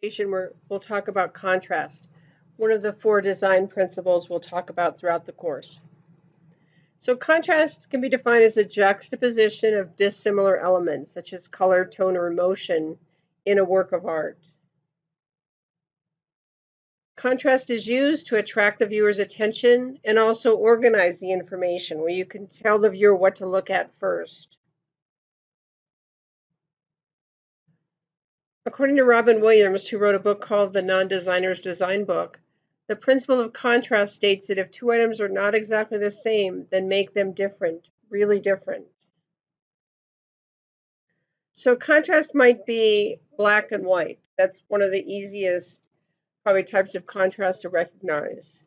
We'll talk about contrast, one of the 4 design principles we'll talk about throughout the course. So contrast can be defined as a juxtaposition of dissimilar elements, such as color, tone, or emotion, in a work of art. Contrast is used to attract the viewer's attention and also organize the information, where you can tell the viewer what to look at first. According to Robin Williams, who wrote a book called The Non-Designer's Design Book, the principle of contrast states that if 2 items are not exactly the same, then make them different, really different. So contrast might be black and white. That's one of the easiest, probably, types of contrast to recognize.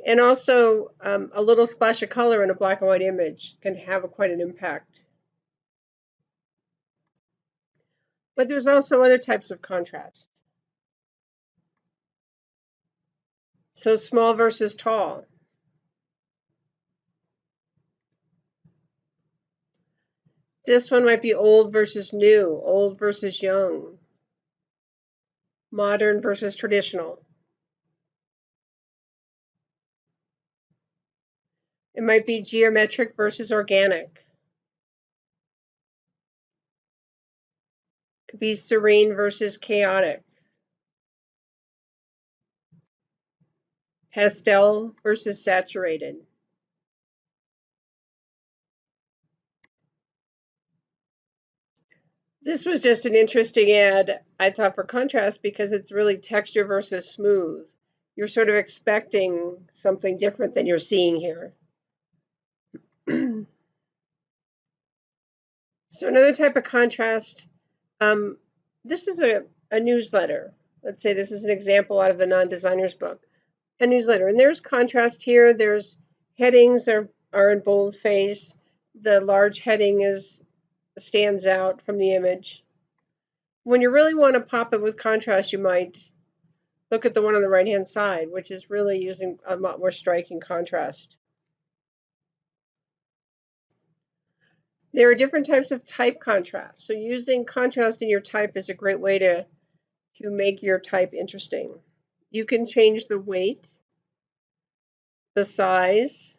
And also, a little splash of color in a black and white image can have quite an impact. But there's also other types of contrast. So small versus tall. This one might be old versus new, old versus young, modern versus traditional. It might be geometric versus organic. It could be serene versus chaotic. Pastel versus saturated. This was just an interesting ad, I thought, for contrast, because it's really texture versus smooth. You're sort of expecting something different than you're seeing here. So another type of contrast, this is a newsletter. Let's say this is an example out of the Non-Designer's book, a newsletter. And there's contrast here. There's headings are in boldface. The large heading stands out from the image. When you really want to pop it with contrast, you might look at the one on the right-hand side, which is really using a lot more striking contrast. There are different types of type contrast. So using contrast in your type is a great way to make your type interesting. You can change the weight, the size,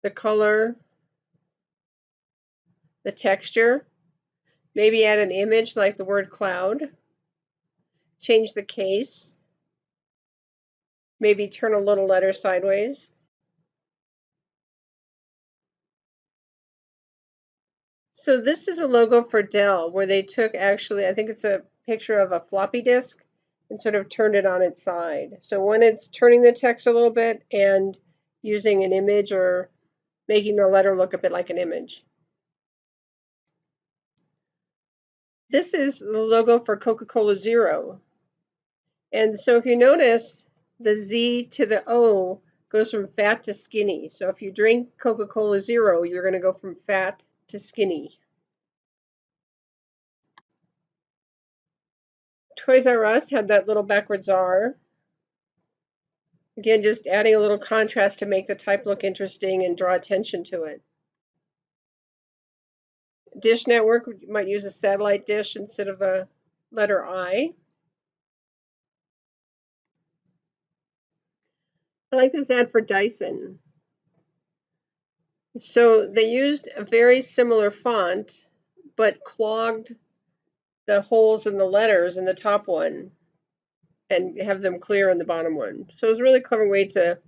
the color, the texture, maybe add an image like the word cloud, change the case, maybe turn a little letter sideways. So this is a logo for Dell, where they took, actually, I think it's a picture of a floppy disk and sort of turned it on its side. So when it's turning the text a little bit and using an image or making the letter look a bit like an image. This is the logo for Coca-Cola Zero. And so if you notice, the Z to the O goes from fat to skinny. So if you drink Coca-Cola Zero, you're going to go from fat to skinny. Toys R Us had that little backwards R. Again, just adding a little contrast to make the type look interesting and draw attention to it. Dish Network might use a satellite dish instead of the letter I. I like this ad for Dyson. So they used a very similar font, but clogged the holes in the letters in the top one and have them clear in the bottom one. So it was a really clever way to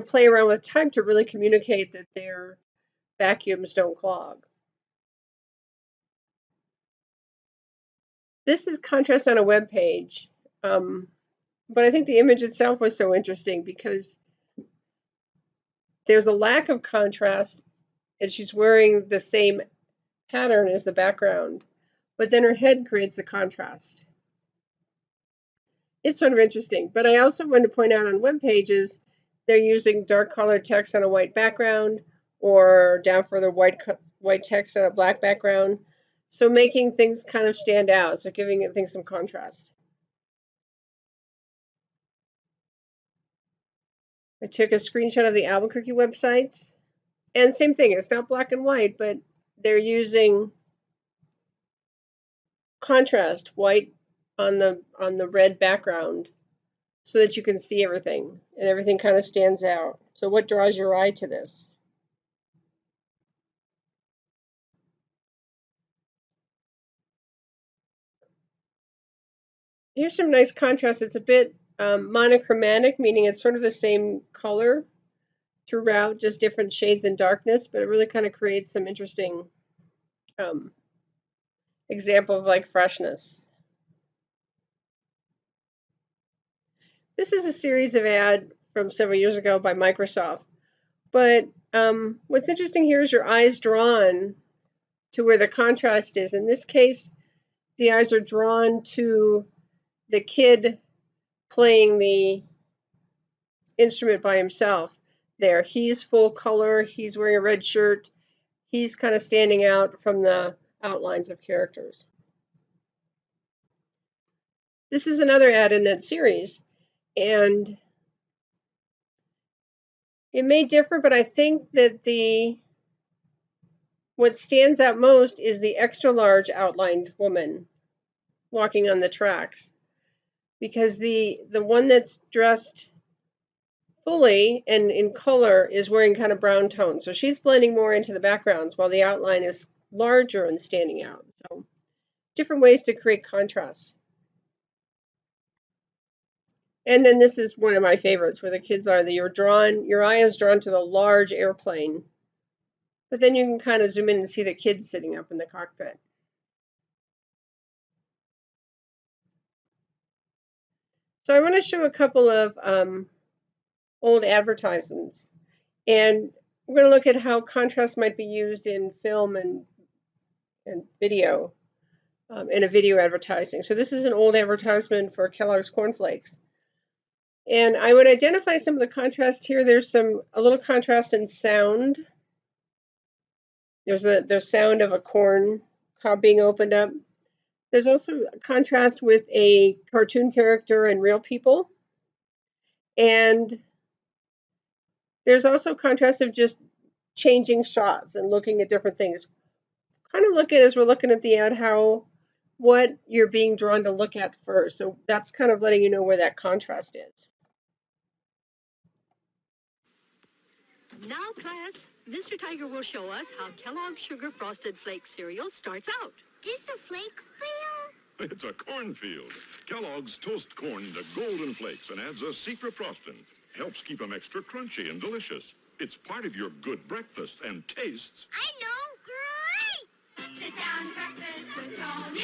play around with type to really communicate that their vacuums don't clog. This is contrast on a web page, but I think the image itself was so interesting because there's a lack of contrast, and she's wearing the same pattern as the background, but then her head creates the contrast. It's sort of interesting, but I also want to point out on web pages, they're using dark colored text on a white background, or down further, white text on a black background. So making things kind of stand out, so giving things some contrast. I took a screenshot of the Albuquerque website, and same thing, it's not black and white, but they're using contrast, white on the red background, so that you can see everything and everything kind of stands out. So what draws your eye to this? Here's some nice contrast. It's a bit monochromatic, meaning it's sort of the same color throughout, just different shades in darkness, but it really kind of creates some interesting example of like freshness. This is a series of ads from several years ago by Microsoft, but what's interesting here is your eyes drawn to where the contrast is. In this case, the eyes are drawn to the kid playing the instrument by himself there. He's full color, he's wearing a red shirt, he's kind of standing out from the outlines of characters. This is another ad in that series, and it may differ, but I think that what stands out most is the extra large outlined woman walking on the tracks, because the one that's dressed fully and in color is wearing kind of brown tones. So she's blending more into the backgrounds while the outline is larger and standing out. So different ways to create contrast. And then this is one of my favorites where the kids are, your eye is drawn to the large airplane, but then you can kind of zoom in and see the kids sitting up in the cockpit. So I want to show a couple of old advertisements, and we're going to look at how contrast might be used in film and video, in a video advertising. So this is an old advertisement for Kellogg's Corn Flakes. And I would identify some of the contrast here. There's a little contrast in sound. There's the sound of a corn cob being opened up. There's also a contrast with a cartoon character and real people. And there's also contrast of just changing shots and looking at different things. Kind of look at, as we're looking at the ad, what you're being drawn to look at first. So that's kind of letting you know where that contrast is. Now, class, Mr. Tiger will show us how Kellogg's Sugar Frosted Flakes cereal starts out. Is a flake field? It's a cornfield. Kellogg's toast corn into golden flakes and adds a secret frosting. Helps keep them extra crunchy and delicious. It's part of your good breakfast and tastes. I know. Great! Sit down, breakfast with Tony,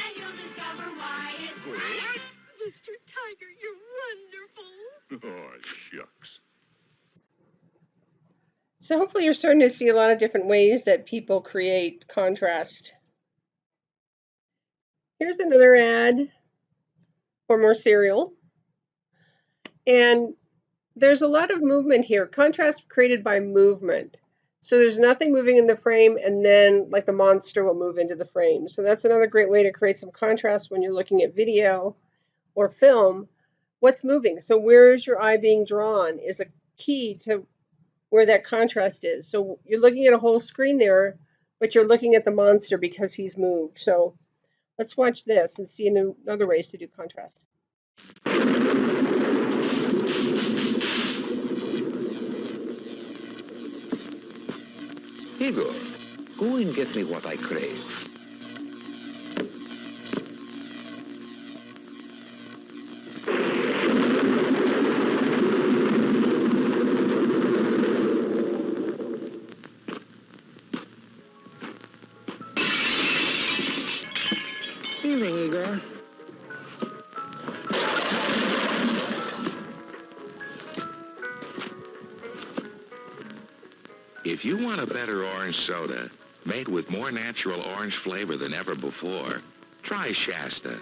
and you'll discover why it's great. Mr. Tiger, you're wonderful. Oh, shucks. So hopefully you're starting to see a lot of different ways that people create contrast. Here's another ad for more cereal. And there's a lot of movement here. Contrast created by movement. So there's nothing moving in the frame, and then like the monster will move into the frame. So that's another great way to create some contrast when you're looking at video or film. What's moving? So where's your eye being drawn is a key to where that contrast is. So you're looking at a whole screen there, but you're looking at the monster because he's moved. So let's watch this and see other ways to do contrast. Igor, go and get me what I crave. Evening, Igor. If you want a better orange soda, made with more natural orange flavor than ever before, try Shasta.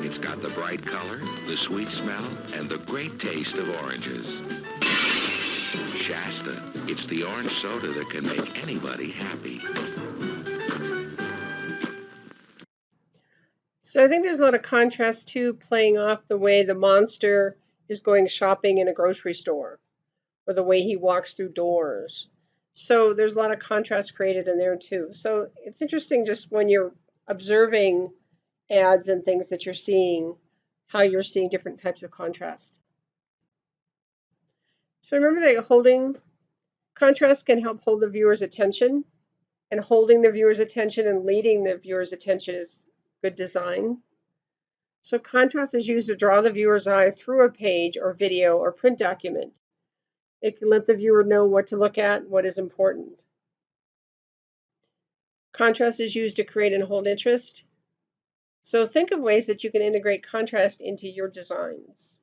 It's got the bright color, the sweet smell, and the great taste of oranges. Shasta, it's the orange soda that can make anybody happy. So I think there's a lot of contrast too, playing off the way the monster is going shopping in a grocery store, or the way he walks through doors. So there's a lot of contrast created in there too. So it's interesting just when you're observing ads and things that you're seeing, how you're seeing different types of contrast. So remember that contrast can help hold the viewer's attention, and holding the viewer's attention and leading the viewer's attention is good design. So contrast is used to draw the viewer's eye through a page or video or print document. It can let the viewer know what to look at, what is important. Contrast is used to create and hold interest. So think of ways that you can integrate contrast into your designs.